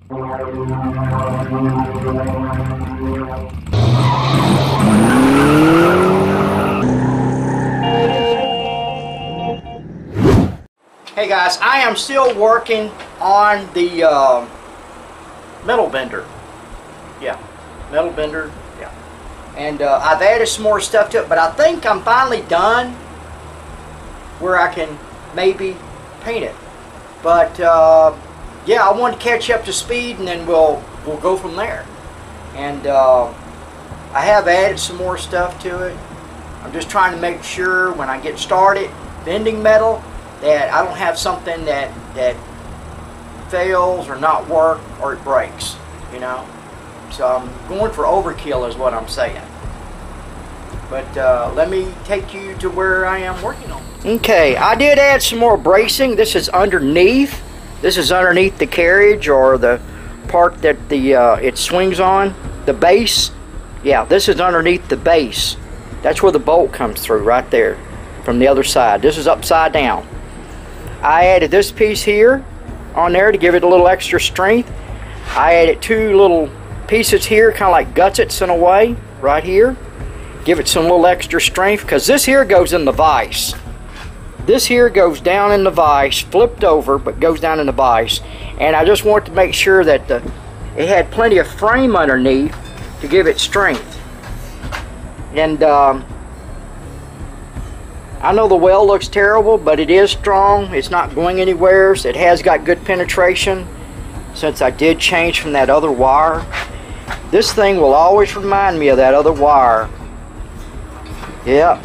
Hey guys, I am still working on the metal bender. Yeah, metal bender. Yeah, and I've added some more stuff to it, but I think I'm finally done where I can maybe paint it. But yeah, I want to catch up to speed, and then we'll go from there. And I have added some more stuff to it. I'm just trying to make sure when I get started bending metal that I don't have something that fails or not work or it breaks, you know. So I'm going for overkill is what I'm saying. But let me take you to where I am working on. Okay, I did add some more bracing. This is underneath. This is underneath the carriage, or the part that the it swings on, the base. Yeah, this is underneath the base. That's where the bolt comes through, right there, from the other side. This is upside down. I added this piece here on there to give it a little extra strength. I added two little pieces here, kind of like gussets in a way, right here. Give it some little extra strength, because this here goes in the vise. This here goes down in the vise, flipped over, but goes down in the vise. And I just want to make sure that it had plenty of frame underneath to give it strength. And I know the weld looks terrible, but it is strong. It's not going anywhere. It has got good penetration, since I did change from that other wire. This thing will always remind me of that other wire. Yep,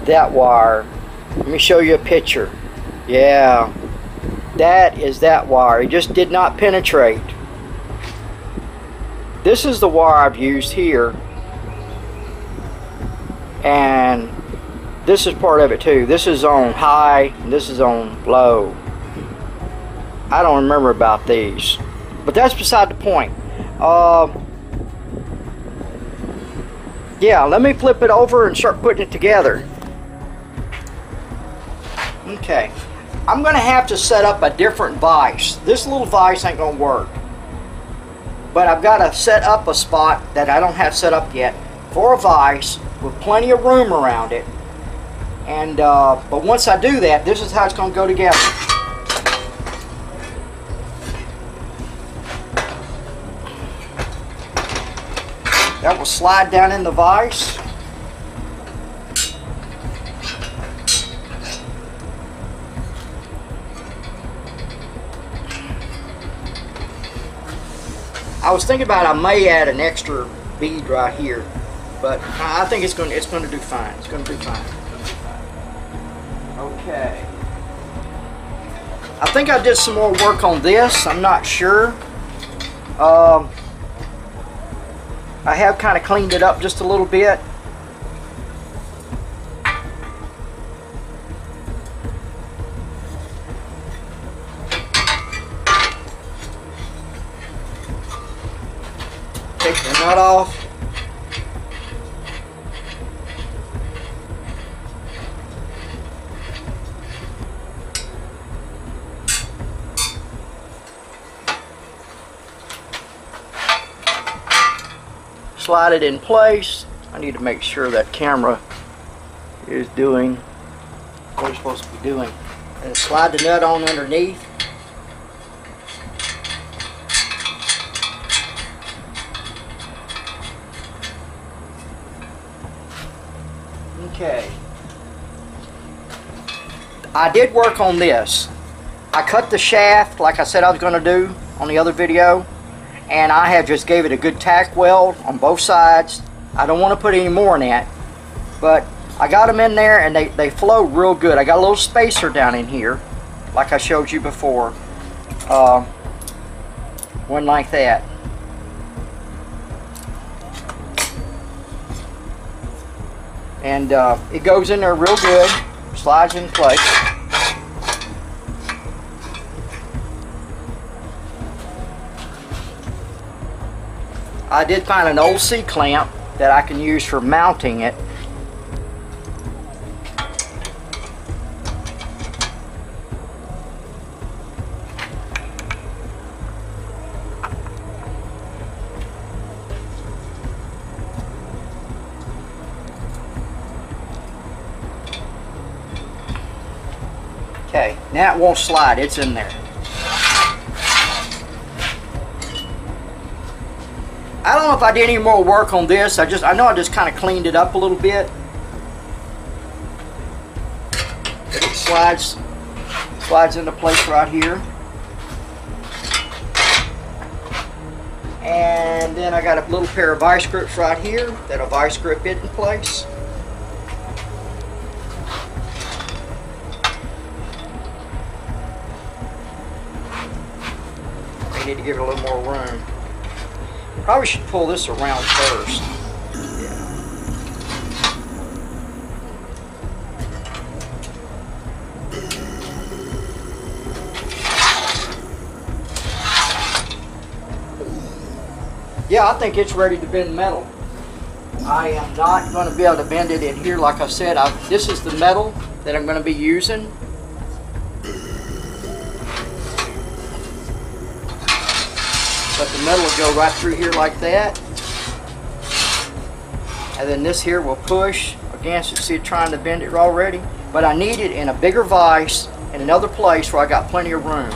that wire. Let me show you a picture. Yeah, that is that wire. It just did not penetrate. This is the wire I've used here, and this is part of it too. This is on high and this is on low. I don't remember about these, but that's beside the point. Yeah, let me flip it over and start putting it together. Okay, I'm gonna have to set up a different vise. This little vise ain't gonna work, but I've got to set up a spot that I don't have set up yet for a vise with plenty of room around it. And but once I do that, this is how it's gonna go together. That will slide down in the vise. I was thinking about I may add an extra bead right here, but I think it's going to do fine. It's going to do fine. Okay. I think I did some more work on this. I'm not sure. I have kind of cleaned it up just a little bit. Take the nut off. Slide it in place. I need to make sure that camera is doing what it's supposed to be doing. And slide the nut on underneath. Okay. I did work on this. I cut the shaft like I said I was going to do on the other video. And I have just gave it a good tack weld on both sides. I don't want to put any more in that, but I got them in there and they flow real good. I got a little spacer down in here, like I showed you before. One like that. And it goes in there real good, slides in place. I did find an old C-clamp that I can use for mounting it. Now it won't slide, it's in there. I don't know if I did any more work on this. I know I just kind of cleaned it up a little bit. But it slides into place right here. And then I got a little pair of vice grips right here that'll vice grip it in place. I need to give it a little more room. Probably should pull this around first. Yeah, I think it's ready to bend metal. I am not going to be able to bend it in here. Like I said, this is the metal that I'm going to be using. But the metal will go right through here like that. And then this here will push against it. See it trying to bend it already? But I need it in a bigger vise in another place where I got plenty of room.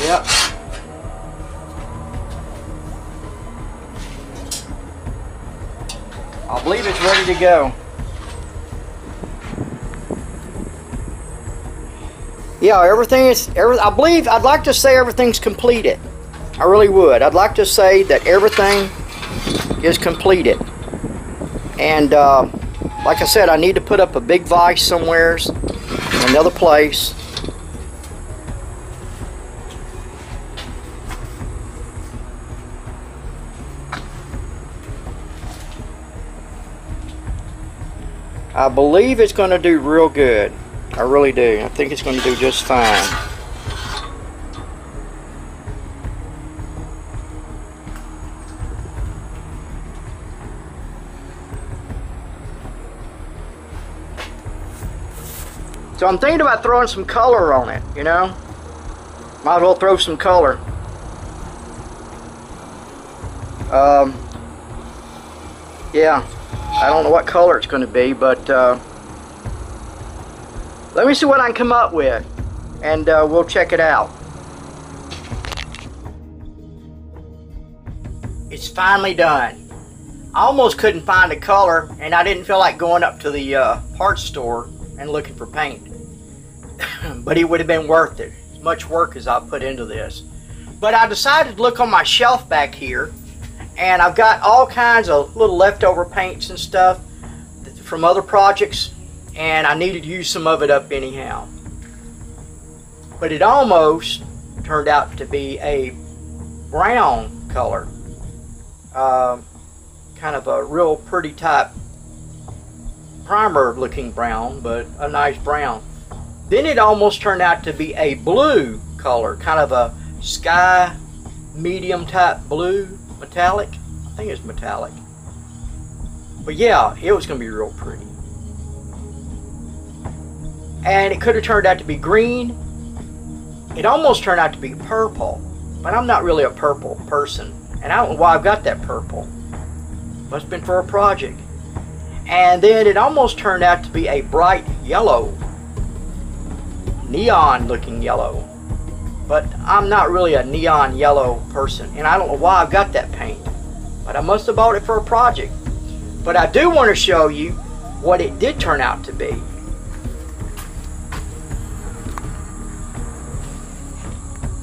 Yep. I believe it's ready to go. Yeah, I believe, I'd like to say everything's completed. I really would. I'd like to say that everything is completed. And like I said, I need to put up a big vise somewhere in another place. I believe it's going to do real good. I really do. I think it's going to do just fine. So I'm thinking about throwing some color on it, you know. Might as well throw some color. Yeah, I don't know what color it's going to be, but let me see what I can come up with, and we'll check it out. It's finally done. I almost couldn't find a color, and I didn't feel like going up to the parts store and looking for paint. But it would have been worth it, as much work as I put into this. But I decided to look on my shelf back here, and I've got all kinds of little leftover paints and stuff from other projects, and I needed to use some of it up anyhow. But it almost turned out to be a brown color. Kind of a real pretty type primer looking brown, but a nice brown. Then it almost turned out to be a blue color, kind of a sky medium type blue, metallic. I think it's metallic. But yeah, it was going to be real pretty. And it could have turned out to be green. It almost turned out to be purple, but I'm not really a purple person, and I don't know why I've got that purple. Must have been for a project. And then it almost turned out to be a bright yellow, neon looking yellow, but I'm not really a neon yellow person, and I don't know why I've got that paint, but I must have bought it for a project. But I do want to show you what it did turn out to be.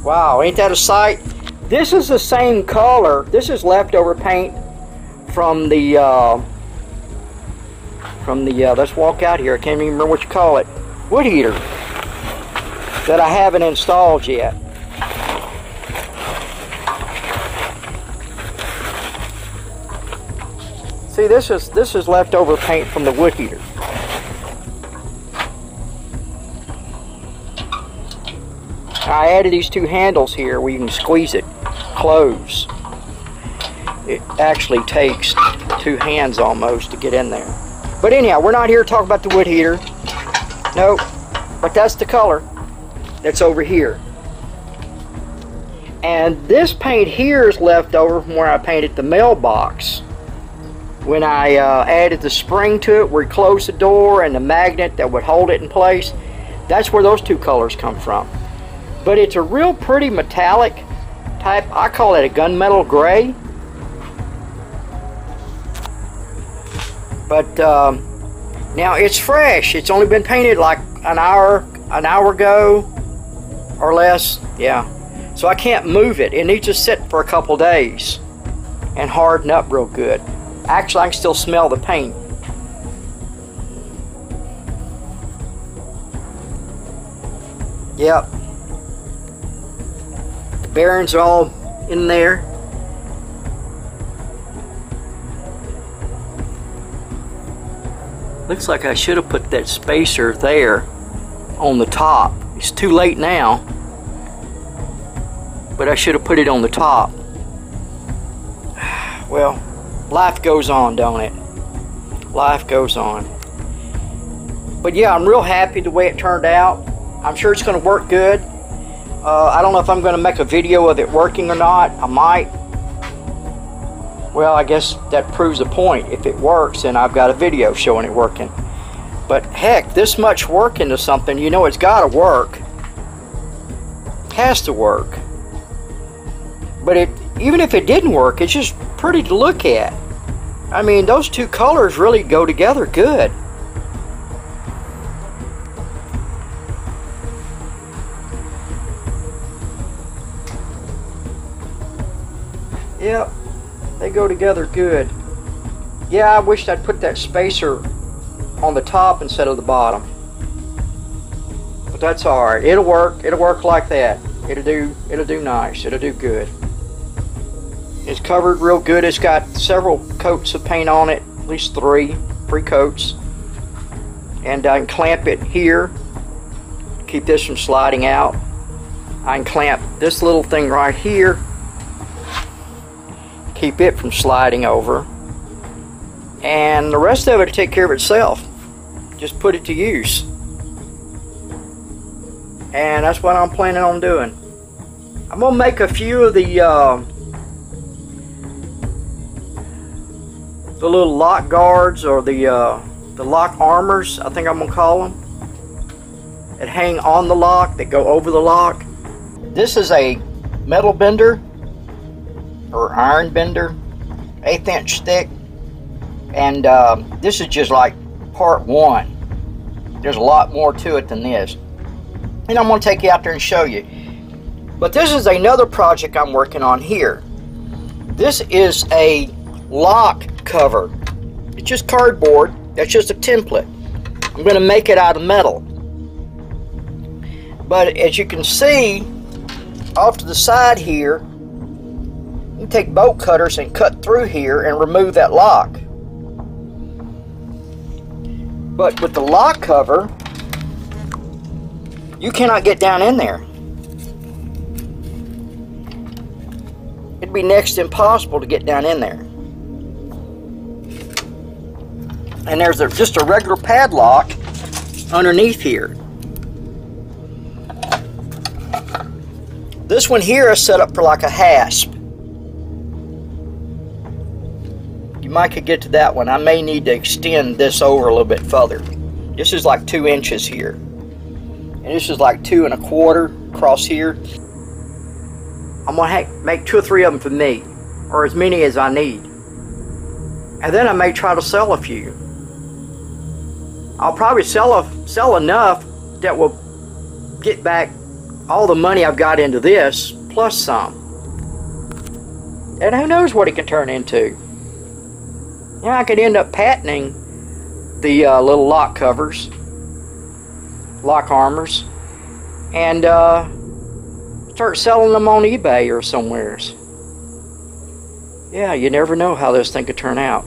Wow, ain't that a sight? This is the same color. This is leftover paint from the let's walk out here. I can't even remember what you call it. Wood heater that I haven't installed yet. See, this is leftover paint from the wood heater. I added these two handles here where you can squeeze it close. It actually takes two hands almost to get in there. But anyhow, we're not here to talk about the wood heater. Nope. But that's the color that's over here. And this paint here is left over from where I painted the mailbox when I added the spring to it, where we closed the door and the magnet that would hold it in place. That's where those two colors come from. But it's a real pretty metallic type. I call it a gunmetal gray. But now it's fresh. It's only been painted like an hour ago or less. Yeah. So I can't move it. It needs to sit for a couple days and harden up real good. Actually, I can still smell the paint. Yep. The bearings are all in there. Looks like I should have put that spacer there on the top. It's too late now, but I should have put it on the top. Well, life goes on, don't it? Life goes on. But yeah, I'm real happy the way it turned out. I'm sure it's going to work good. I don't know if I'm going to make a video of it working or not. I might. Well, I guess that proves the point. If it works, then I've got a video showing it working. But heck, this much work into something, you know it's got to work. It has to work. But even if it didn't work, it's just pretty to look at. I mean, those two colors really go together good. Yep, they go together good. Yeah, I wished I'd put that spacer on the top instead of the bottom. But that's alright. It'll work. It'll work like that. It'll do nice. It'll do good. It's covered real good. It's got several coats of paint on it, at least three coats. And I can clamp it here, keep this from sliding out. I can clamp this little thing right here, keep it from sliding over. And the rest of it will take care of itself. Just put it to use. And that's what I'm planning on doing. I'm going to make a few of the little lock guards, or the lock armors, I think I'm going to call them, that hang on the lock, that go over the lock. This is a metal bender, or iron bender, 1/8 inch thick. And this is just like part one. There's a lot more to it than this. And I'm going to take you out there and show you. But this is another project I'm working on here. This is a lock cover. It's just cardboard. That's just a template. I'm going to make it out of metal. But as you can see, off to the side here, you can take bolt cutters and cut through here and remove that lock. But with the lock cover, you cannot get down in there. It'd be next to impossible to get down in there. And there's just a regular padlock underneath here. This one here is set up for like a hasp. You might could get to that one. I may need to extend this over a little bit further. This is like 2 inches here. And this is like 2 1/4 across here. I'm going to make 2 or 3 of them for me, or as many as I need. And then I may try to sell a few. I'll probably sell enough that will get back all the money I've got into this, plus some. And who knows what it can turn into. Yeah, I could end up patenting the little lock covers, lock armors, and start selling them on eBay or somewheres. Yeah, you never know how this thing could turn out.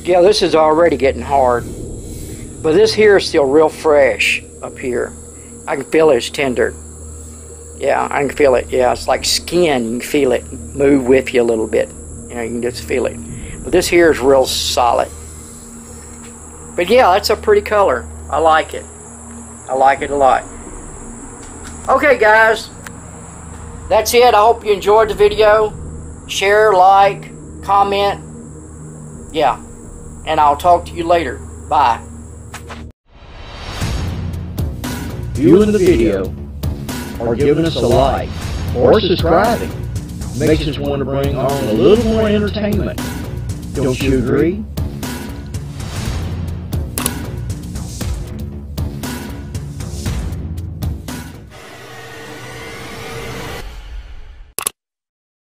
Yeah, this is already getting hard, but this here is still real fresh up here. I can feel it, it's tender. Yeah, I can feel it. Yeah, it's like skin. You can feel it move with you a little bit. You know, you can just feel it. But this here is real solid. But yeah, that's a pretty color. I like it. I like it a lot. Okay, guys. That's it. I hope you enjoyed the video. Share, like, comment. Yeah. And I'll talk to you later. Bye. Viewing the video or giving us a like or subscribing makes us want to bring on a little more entertainment. Don't you agree?